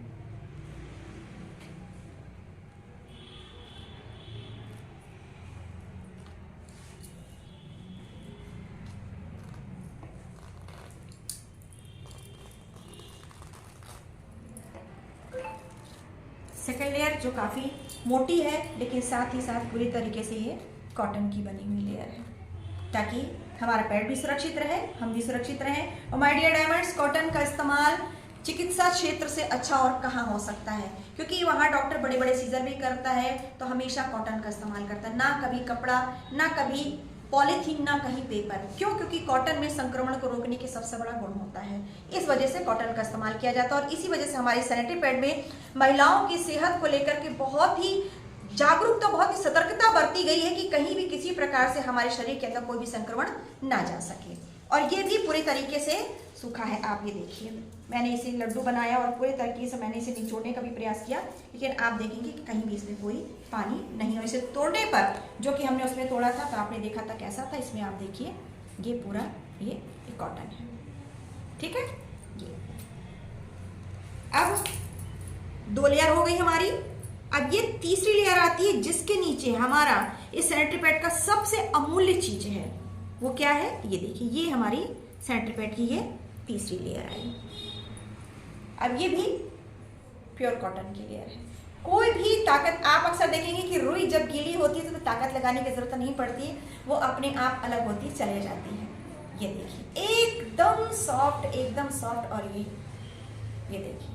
S1: सेकेंड लेयर जो काफ़ी मोटी है लेकिन साथ ही साथ पूरी तरीके से ये कॉटन की बनी हुई लेयर है ताकि हमारा पैड भी सुरक्षित रहे, हम भी सुरक्षित रहें। और माय डियर डायमंड्स, कॉटन का इस्तेमाल चिकित्सा क्षेत्र से अच्छा और कहाँ हो सकता है, क्योंकि वहाँ डॉक्टर बड़े बड़े सीजर भी करता है तो हमेशा कॉटन का इस्तेमाल करता है, ना कभी कपड़ा, ना कभी पॉलीथीन, ना कहीं पेपर। क्यों? क्योंकि कॉटन में संक्रमण को रोकने की सबसे बड़ा गुण होता है, इस वजह से कॉटन का इस्तेमाल किया जाता है। और इसी वजह से हमारी सैनिटरी पैड में महिलाओं की सेहत को लेकर के बहुत ही जागरूकता, बहुत ही सतर्कता बरती गई है कि कहीं भी किसी प्रकार से हमारे शरीर के अंदर कोई भी संक्रमण ना जा सके। और ये भी पूरी तरीके से सूखा है। आप ये देखिए, मैंने इसे लड्डू बनाया और पूरे तरीके से मैंने इसे निचोड़ने का भी प्रयास किया, लेकिन आप देखेंगे कि कहीं भी इसमें कोई पानी नहीं है। इसे तोड़ने पर जो कि हमने उसमें तोड़ा था तो आपने देखा था कैसा था। इसमें आप देखिए ये पूरा ये कॉटन है, ठीक है। ये अब 2 लेयर हो गई हमारी। अब ये तीसरी लेयर आती है जिसके नीचे हमारा इस सैनिटरी पैड का सबसे अमूल्य चीज है। वो क्या है? ये देखिए, ये हमारी सैनिटरी पैड की ये तीसरी लेयर आई। अब ये भी प्योर कॉटन की लेयर है। कोई भी ताकत, आप अक्सर देखेंगे कि रुई जब गीली होती है तो ताकत लगाने की जरूरत नहीं पड़ती है, वो अपने आप अलग होती चले जाती है। ये देखिए एकदम सॉफ्ट, एकदम सॉफ्ट। और ये देखिए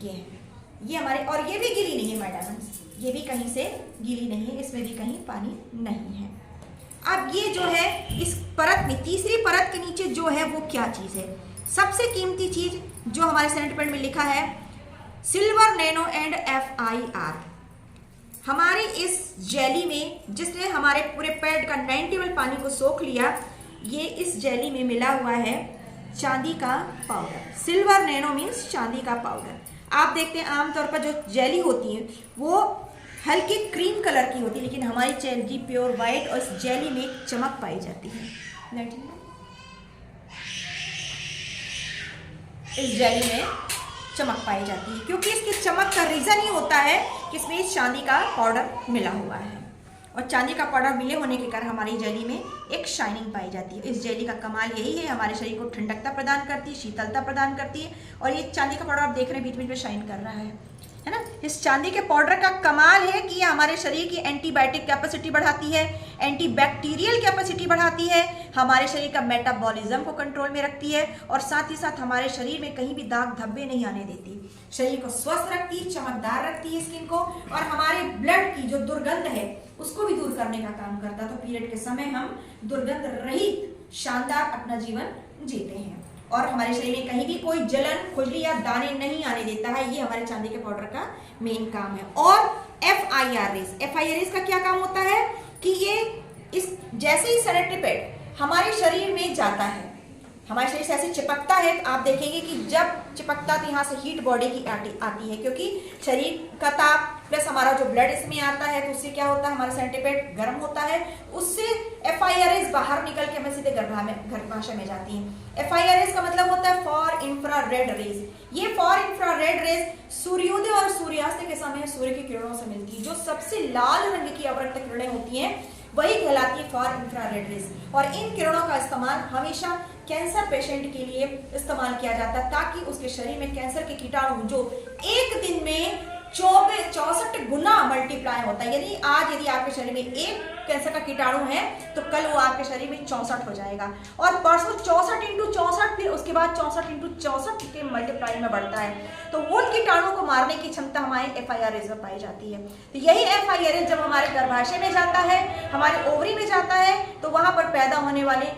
S1: ये है, ये हमारे, और ये भी गीली नहीं है मैडम, ये भी कहीं से गीली नहीं है, इसमें भी कहीं पानी नहीं है। अब ये जो है इस परत में, तीसरी परत के नीचे जो है वो क्या चीज़ है? सबसे कीमती चीज जो हमारे सैनिटरी पैड में लिखा है सिल्वर नैनो एंड FIR। हमारी इस जेली में, जिसने हमारे पूरे पैड का 90 पानी को सोख लिया, ये इस जेली में मिला हुआ है चांदी का पाउडर। सिल्वर नैनो मीन्स चांदी का पाउडर। आप देखते हैं आमतौर पर जो जेली होती है वो हल्की क्रीम कलर की होती है, लेकिन हमारी जेली प्योर वाइट और इस जेली में एक चमक पाई जाती है। इस जेली में चमक पाई जाती है क्योंकि इसकी चमक का रीज़न ही होता है कि इसमें इस चांदी का पाउडर मिला हुआ है। और चांदी का पाउडर मिले होने के कारण हमारी जेली में एक शाइनिंग पाई जाती है। इस जेली का कमाल यही है, हमारे शरीर को ठंडकता प्रदान करती है, शीतलता प्रदान करती है। और ये चांदी का पाउडर आप देख रहे हैं बीच बीच में शाइन कर रहा है ना। इस चांदी के पाउडर का कमाल है कि ये हमारे शरीर की एंटीबायोटिक कैपेसिटी बढ़ाती है, एंटीबैक्टीरियल कैपेसिटी बढ़ाती है, हमारे शरीर का मेटाबॉलिज्म को कंट्रोल में रखती है और साथ ही साथ हमारे शरीर में कहीं भी दाग धब्बे नहीं आने देती। शरीर को स्वस्थ रखती है, चमकदार रखती है स्किन को, और हमारे ब्लड की जो दुर्गंध है उसको भी दूर करने का काम करता है। तो पीरियड के समय हम दुर्गंध रहित शानदार अपना जीवन जीते हैं और हमारे शरीर में कहीं भी कोई जलन, खुजली या दाने नहीं आने देता है। ये हमारे चांदी के पाउडर का मेन काम है। और FIR का क्या काम होता है कि ये इस जैसे ही सैनिटरी पैड हमारे शरीर में जाता है, हमारे शरीर से ऐसे चिपकता है, तो आप देखेंगे कि जब चिपकता तो यहाँ से हीट बॉडी की आती है, क्योंकि शरीर का ताप प्लस हमारा जो ब्लड इसमें आता है तो उससे क्या होता है, हमारा सैनिटरी पैड गर्म होता है, उससे FIRs बाहर निकल के हमें सीधे गर्भाशय में जाती हैं। FIRs का मतलब होता है फॉर इंफ्रारेड रेज। ये फॉर इंफ्रारेड रेज सूर्योदय और सूर्यास्त के समय सूर्य की किरणों से मिलती है। जो सबसे लाल रंग की अवरक्त किरणें होती हैं वही कहलाती है फॉर इंफ्रारेड रेज। और इन किरणों का इस्तेमाल हमेशा कैंसर पेशेंट के लिए इस्तेमाल किया जाता है ताकि उसके शरीर में कैंसर के कीटाणु जो एक दिन में 64 गुना मल्टीप्लाई होता है, यानी आज यदि आपके शरीर में एक कैंसर का कीटाणु है तो कल वो आपके शरीर में 64 हो जाएगा और परसों 64 × 64, फिर उसके बाद 64 × 64 के मल्टीप्लाई में बढ़ता है। तो उन कीटाणु को मारने की क्षमता हमारे FIRs में पाई जाती है। तो यही FIRs जब हमारे गर्भाशय में जाता है, हमारे ओवरी में जाता है, तो वहां पर पैदा होने वाले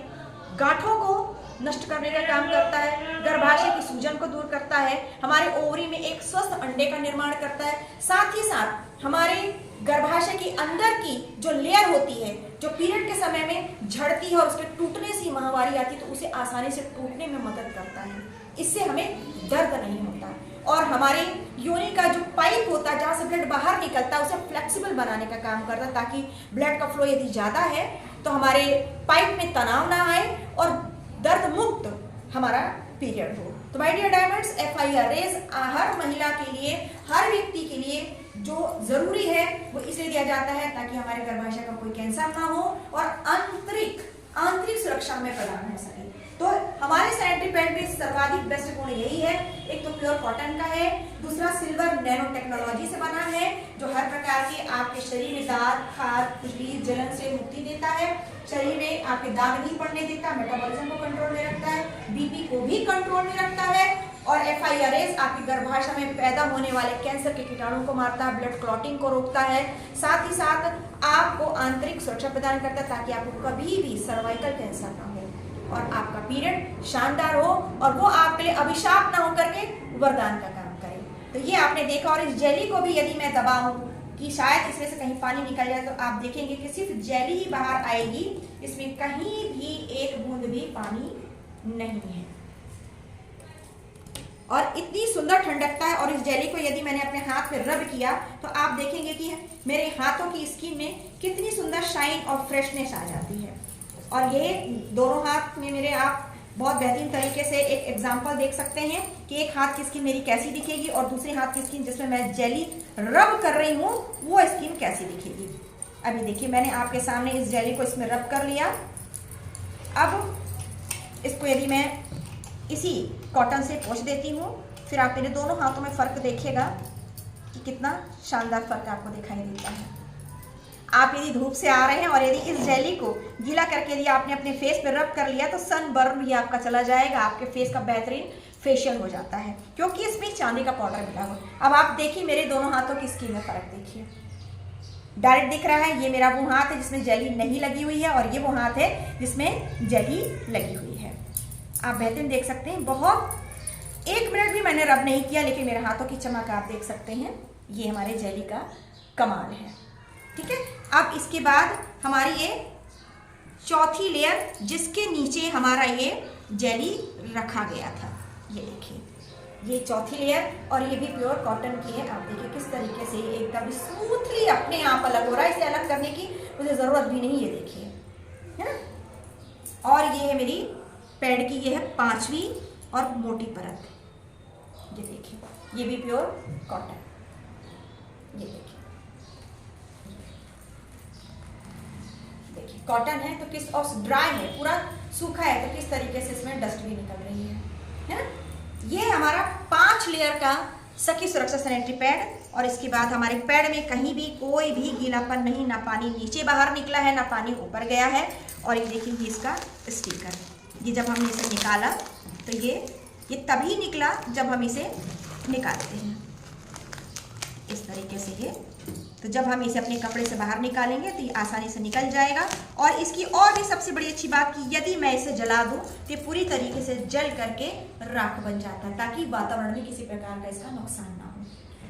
S1: गांठों को नष्ट करने का काम करता है, गर्भाशय की सूजन को दूर करता है, हमारे ओवरी में एक स्वस्थ अंडे का निर्माण करता है, साथ ही साथ हमारे गर्भाशय के अंदर की जो लेयर होती है, जो पीरियड के समय में झड़ती है और उसके टूटने से महावारी आती है, तो उसे आसानी से टूटने में मदद करता है। इससे हमें दर्द नहीं होता। और हमारे योनि का जो पाइप होता है जहाँ से ब्लड बाहर निकलता है, उसे फ्लेक्सिबल बनाने का काम करता है, ताकि ब्लड का फ्लो यदि ज़्यादा है तो हमारे पाइप में तनाव ना आए और दर्द मुक्त हमारा पीरियड हो। तो माय डियर डायमंड्स, FIRAs हर महिला के लिए, हर व्यक्ति के लिए जो जरूरी है वो इसलिए दिया जाता है ताकि हमारे गर्भाशय का कोई कैंसर ना हो और आंतरिक सुरक्षा में प्रदान हो सके। तो हमारे सैनिटरी पैड में सर्वाधिक बेस्ट गुण यही है, एक तो प्योर कॉटन का है, दूसरा सिल्वर नैनो टेक्नोलॉजी से बना है, जो हर प्रकार के आपके शरीर में दाग, खाद, खुजली, जलन से मुक्ति देता है, शरीर में आपके दाग नहीं पड़ने देता, मेटाबॉलिज्म को कंट्रोल में रखता है, BP को भी कंट्रोल में रखता है, और FIRAs आपके गर्भाशय में पैदा होने वाले कैंसर के कीटाणु को मारता है, ब्लड क्लॉटिंग को रोकता है, साथ ही साथ आपको आंतरिक सुरक्षा प्रदान करता है ताकि आपको कभी भी सर्वाइकल कैंसर ना हो और आपका पीरियड शानदार हो और वो आपके लिए अभिशाप ना होकर के वरदान का काम करे। तो ये आपने देखा। और इस जेली को भी यदि मैं दबाऊं कि शायद इसमें से कहीं पानी निकल जाए, तो आप देखेंगे कि सिर्फ जेली ही बाहर आएगी, इसमें कहीं भी एक बूंद भी पानी नहीं है और इतनी सुंदर ठंडकता है। और इस जेली को यदि मैंने अपने हाथ पे रब किया तो आप देखेंगे कि मेरे हाथों की स्किन में कितनी सुंदर शाइन और फ्रेशनेस आ जाती है। और ये दोनों हाथ में मेरे आप बहुत बेहतरीन तरीके से एक एग्जांपल देख सकते हैं कि एक हाथ की स्किन मेरी कैसी दिखेगी और दूसरे हाथ की स्किन जिसमें मैं जेली रब कर रही हूँ वो स्किन कैसी दिखेगी। अभी देखिए, मैंने आपके सामने इस जेली को इसमें रब कर लिया। अब इसको यदि मैं इसी कॉटन से पोंछ देती हूँ, फिर आप मेरे दोनों हाथों में फ़र्क देखिएगा कि कितना शानदार फ़र्क आपको दिखाई देता है। आप यदि धूप से आ रहे हैं और यदि इस जेली को गीला करके यदि आपने अपने फेस पे रब कर लिया तो सन बर्न भी आपका चला जाएगा, आपके फेस का बेहतरीन फेशियल हो जाता है क्योंकि इसमें चांदी का पाउडर मिला हो। अब आप देखिए मेरे दोनों हाथों की स्किन में फ़र्क देखिए, डायरेक्ट दिख रहा है। ये मेरा वो हाथ है जिसमें जेली नहीं लगी हुई है और ये वो हाथ है जिसमें जेली लगी हुई है। आप बेहतरीन देख सकते हैं। बहुत 1 मिनट भी मैंने रब नहीं किया, लेकिन मेरे हाथों की चमक आप देख सकते हैं। ये हमारे जेली का कमाल है। ठीक है, अब इसके बाद हमारी ये चौथी लेयर जिसके नीचे हमारा ये जेली रखा गया था, ये देखिए ये चौथी लेयर और ये भी प्योर कॉटन की है। आप देखिए किस तरीके से ये एकदम स्मूथली अपने आप अलग हो रहा है, इसे अलग करने की मुझे ज़रूरत भी नहीं, ये देखिए, है ना। और ये है मेरी पैड की, ये है 5वीं और मोटी परत, ये देखिए ये भी प्योर कॉटन, ये देखिए कॉटन है तो किस, और ड्राई है, पूरा सूखा है तो किस तरीके से इसमें डस्ट भी निकल रही है ना। ये हमारा 5 लेयर का सखी सुरक्षा सैनिटरी पैड। और इसके बाद हमारे पैड में कहीं भी कोई भी गीलापन नहीं, ना पानी नीचे बाहर निकला है ना पानी ऊपर गया है। और ये देखिए ये इसका स्टिकर, ये जब हमने इसे निकाला तो ये तभी निकला जब हम इसे निकालते हैं इस तरीके से ये, तो जब हम इसे अपने कपड़े से बाहर निकालेंगे तो ये आसानी से निकल जाएगा। और इसकी और भी सबसे बड़ी अच्छी बात कि यदि मैं इसे जला दूं तो ये पूरी तरीके से जल करके राख बन जाता है ताकि वातावरण में किसी प्रकार का इसका नुकसान ना हो।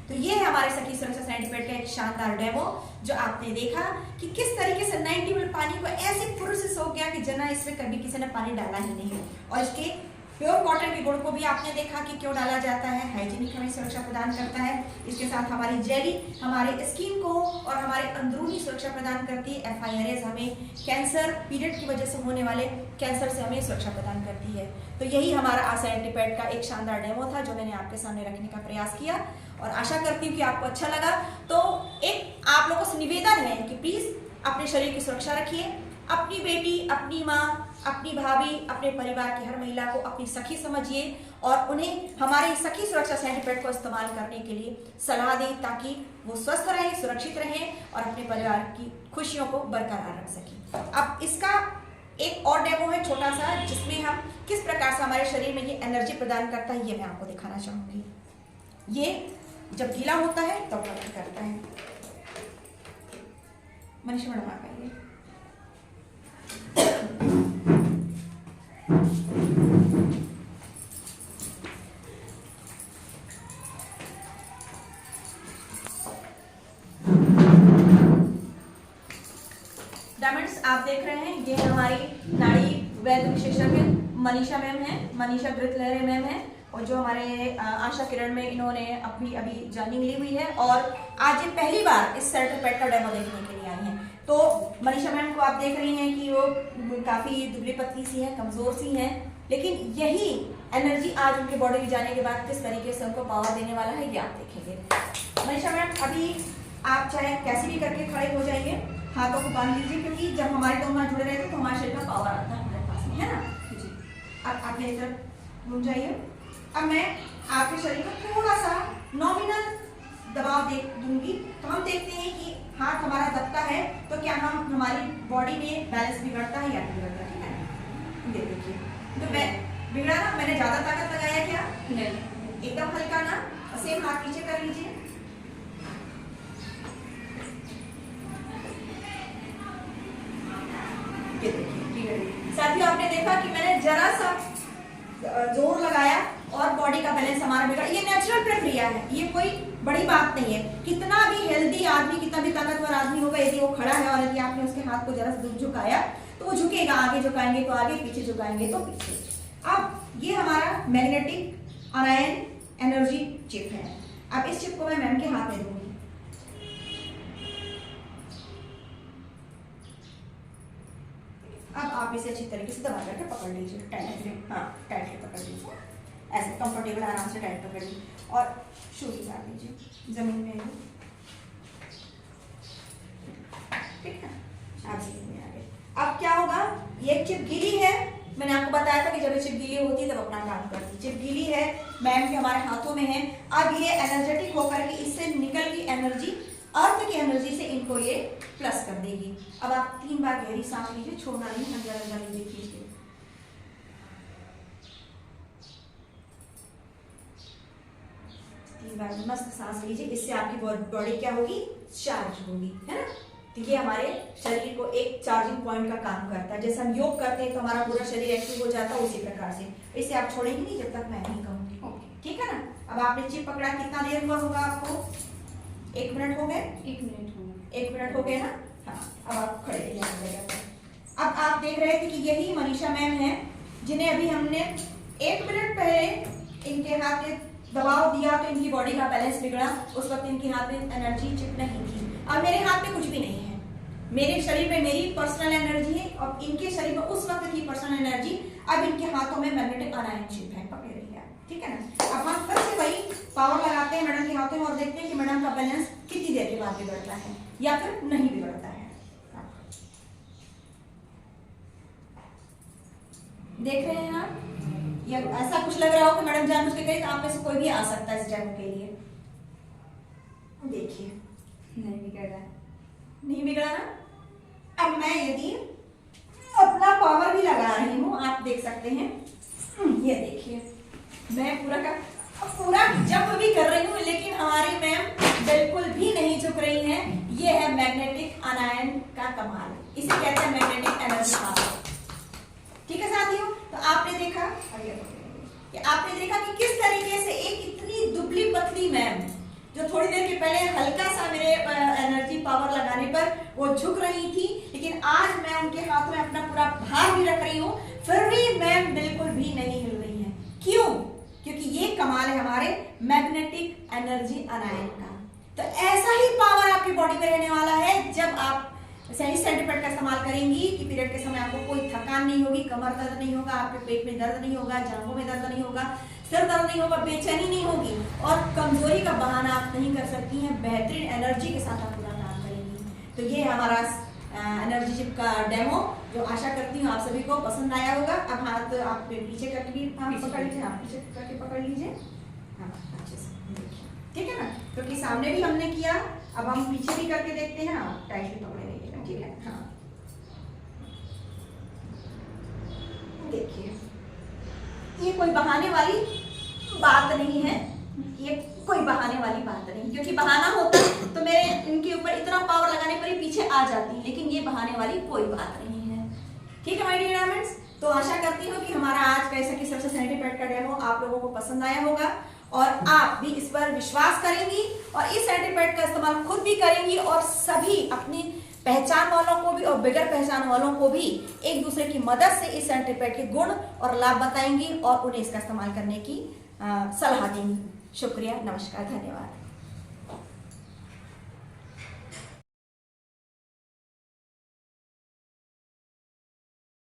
S1: तो ये है हमारे सखी सुरक्षा सैनिटरी पैड का एक शानदार डेमो जो आपने देखा कि किस तरीके से 90 ml पानी को ऐसे फुर्र से सोख गया कि जना इसमें कभी किसी ने पानी डाला ही नहीं। और इसके प्योर कॉटन के गुण को भी आपने देखा कि क्यों डाला जाता है, हाइजीनिक हमें सुरक्षा प्रदान करता है। इसके साथ हमारी जेली हमारे स्किन को और हमारे अंदरूनी सुरक्षा प्रदान करती है। FIRAs हमें कैंसर, पीरियड की वजह से होने वाले कैंसर से हमें सुरक्षा प्रदान करती है। तो यही हमारा सैनिटरी पैड का एक शानदार डेमो था जो मैंने आपके सामने रखने का प्रयास किया और आशा करती हूँ कि आपको अच्छा लगा। तो एक आप लोगों से निवेदन है कि प्लीज़ अपने शरीर की सुरक्षा रखिए, अपनी बेटी, अपनी माँ, अपनी भाभी, अपने परिवार की हर महिला को अपनी सखी समझिए और उन्हें हमारे सखी सुरक्षा सैनिटरी पैड को इस्तेमाल करने के लिए सलाह दें ताकि वो स्वस्थ रहें, सुरक्षित रहें और अपने परिवार की खुशियों को बरकरार रख सकें। अब इसका एक और डेमो है छोटा सा जिसमें हम किस प्रकार से हमारे शरीर में ये एनर्जी प्रदान करता है, ये मैं आपको दिखाना चाहूँगी। ये जब गीला होता है तब वर्क करता है। मनीषा मैडम आप आइए। ये हमारी नाड़ी वैद्य विशेषज्ञ मनीषा मैम है, मनीषा घृतलहरे मैम है, और जो हमारे आशा किरण में इन्होंने अभी ज्वाइनिंग ली हुई है और आज ये पहली बार इस सर्टिफिकेट का डेमो देखने के लिए आई हैं। तो मनीषा मैम को आप देख रही हैं कि वो काफ़ी दुबली पतली सी है, कमज़ोर सी हैं, लेकिन यही एनर्जी आज उनके बॉडी में जाने के बाद किस तरीके से उनको पावर देने वाला है ये आप देखेंगे। मनीषा मैम अभी आप चाहे कैसे भी करके खड़े हो जाइए, हाथों को बांध लीजिए, क्योंकि जब हमारे दोनों हाथ जुड़े रहते हैं तो हमारे शरीर में पावर आता है हमारे पास में, है ना जी। अब आप मेरी तरफ घूम जाइए। अब मैं आपके शरीर को थोड़ा सा नॉमिनल दबाव दे दूंगी, तो हम देखते हैं कि हाथ हमारा दबता है तो क्या हमारी बॉडी में बैलेंस बिगड़ता है या नहीं बिगड़ता है, ठीक है। देखिए तो मैं बिगड़ा ना, मैंने ज्यादा ताकत लगाया क्या? नहीं, एकदम हल्का ना। सेम हाथ पीछे कर लीजिए, साथियों आपने देखा कि मैंने जरा सा जोर लगाया और बॉडी का बैलेंस हमारा बिगड़ा। ये नेचुरल प्रक्रिया है, ये कोई बड़ी बात नहीं है। कितना भी हेल्दी आदमी, कितना भी ताकतवर आदमी होगा, यदि वो खड़ा है और यदि आपने उसके हाथ को जरा सा दूर झुकाया तो वो झुकेगा, आगे झुकाएंगे तो आगे, पीछे झुकाएंगे तो पीछे। अब ये हमारा मैग्नेटिक आयन एनर्जी चिप है। अब इस चिप को मैं मैम के हाथ में दूंगी। अब आप इसे अच्छी तरीके से दबा करके पकड़ लीजिए, टाइट से, हाँ टाइट से पकड़ लीजिए, ऐसे कंफर्टेबल आराम से टाइट पकड़िए और शूज उतार लीजिए जमीन में, ठीक है। आप जमीन में आ गए। अब क्या होगा, ये चिप गीली है, मैंने आपको बताया था कि जब ये चिप गीली होती है तब अपना काम करती है। चिप गीली है, मैम के हमारे हाथों में है। अब ये एनर्जेटिक होकर के इससे निकल की एनर्जी, अर्थ की एनर्जी से इनको ये प्लस कर देगी। अब आप 3 बार गहरी सांस लीजिए, छोड़ना नहीं, अंदर अंदर लीजिए। 3 बार मस्त सांस लीजिए, इससे आपकी बॉडी क्या होगी, चार्ज होगी, है ना। तो ये हमारे शरीर को एक चार्जिंग पॉइंट का काम करता है। जैसे हम योग करते हैं तो हमारा पूरा शरीर एक्टिव हो जाता है, उसी प्रकार से इसे आप छोड़ेंगे नहीं जब तक मैं नहीं कहूँगी, ठीक है ना। अब आपने चिप पकड़ा, कितना देर हुआ होगा आपको? 1 मिनट हो गए? 1 मिनट हो गए, 1 मिनट हो गए ना। हाँ, अब आप खड़े रहिए। अब आप देख रहे थे कि यही मनीषा मैम है जिन्हें अभी हमने 1 मिनट पहले इनके हाथ में दबाव दिया तो इनकी बॉडी का बैलेंस बिगड़ा। उस वक्त इनके हाथ में एनर्जी चिप नहीं थी। अब मेरे हाथ में कुछ भी नहीं है, मेरे शरीर में मेरी पर्सनल एनर्जी है और इनके शरीर में उस वक्त की पर्सनल एनर्जी। अब इनके हाथों में मैग्नेटिक आयन चिप है, पकड़े रहिए, ठीक है ना। अब हम फिर से वही पावर लगाते हैं मैडम के हाथों में और देखते हैं कि मैडम का बैलेंस कितनी देर के बाद बिगड़ता है या फिर नहीं बिगड़ता है। देख रहे हैं आप, या ऐसा कुछ लग रहा हो कि मैडम जान उसके कहीं, तो आप में से कोई भी आ सकता है इस डेमो के लिए। देखिए नहीं बिगड़ रहा है, नहीं बिगड़ा ना। अब मैं यदि अपना पावर भी लगा रही हूँ, आप देख सकते हैं, ये देखिए मैं पूरा जब भी कर रही हूँ, लेकिन हमारी मैम बिल्कुल भी नहीं झुक रही हैं। ये है मैग्नेटिक आयन का कमाल, इसे कहते हैं मैग्नेटिक एनर्जी पावर, ठीक है साथियों। तो आपने देखा कि किस तरीके से एक इतनी दुबली पतली मैम जो थोड़ी देर के पहले हल्का सा मेरे एनर्जी पावर लगाने पर वो झुक रही थी, लेकिन आज मैं उनके हाथ में अपना पूरा भार भी रख रही हूँ, फिर भी मैम बिल्कुल भी नहीं हिल रही है। क्यों? क्योंकि ये कमाल है हमारे मैग्नेटिक एनर्जी आयन का। तो ऐसा ही पावर आपकी बॉडी में रहने वाला है जब आप सही सेंटीपीड का इस्तेमाल करेंगी कि पीरियड के समय आपको कोई थकान नहीं होगी, कमर दर्द नहीं होगा, आपके पेट में दर्द नहीं होगा, जांघों में दर्द नहीं होगा, सिर दर्द नहीं होगा, बेचैनी नहीं होगी और कमजोरी का बहाना आप नहीं कर सकती हैं। बेहतरीन एनर्जी के साथ आप पूरा काम करेंगी। तो ये हमारा एनर्जी चिप का डेमो, जो आशा करती हूँ आप सभी को पसंद आया होगा। अब हाथ आप पीछे करके भी पकड़ लीजिए, आप पीछे करके पकड़ लीजिए, हाँ अच्छे से देखिए, ठीक है ना। क्योंकि सामने भी हमने किया, अब हम पीछे भी करके देखते हैं। आप टाइटली पकड़े रहिएगा, ठीक है। हाँ देखिए, ये कोई बहाने वाली बात नहीं है, ये कोई बहाने वाली बात नहीं, क्योंकि बहाना होता तो मेरे इनके ऊपर इतना पावर लगाने पर ही पीछे आ जाती, लेकिन ये बहाने वाली कोई बात नहीं है, ठीक है माय डियर डायमंड्स। तो आशा करती हूँ कि हमारा आज का ऐसा कि सबसे सेंटीपीड का डेमो आप लोगों को पसंद आया होगा और आप भी इस पर विश्वास करेंगी और इस सेंटीपीड का इस्तेमाल खुद भी करेंगी और सभी अपनी पहचान वालों को भी और बगैर पहचान वालों को भी एक दूसरे की मदद से इस सैनिटरी पैड के गुण और लाभ बताएंगी और उन्हें इसका इस्तेमाल करने की सलाह देंगी। शुक्रिया, नमस्कार, धन्यवाद।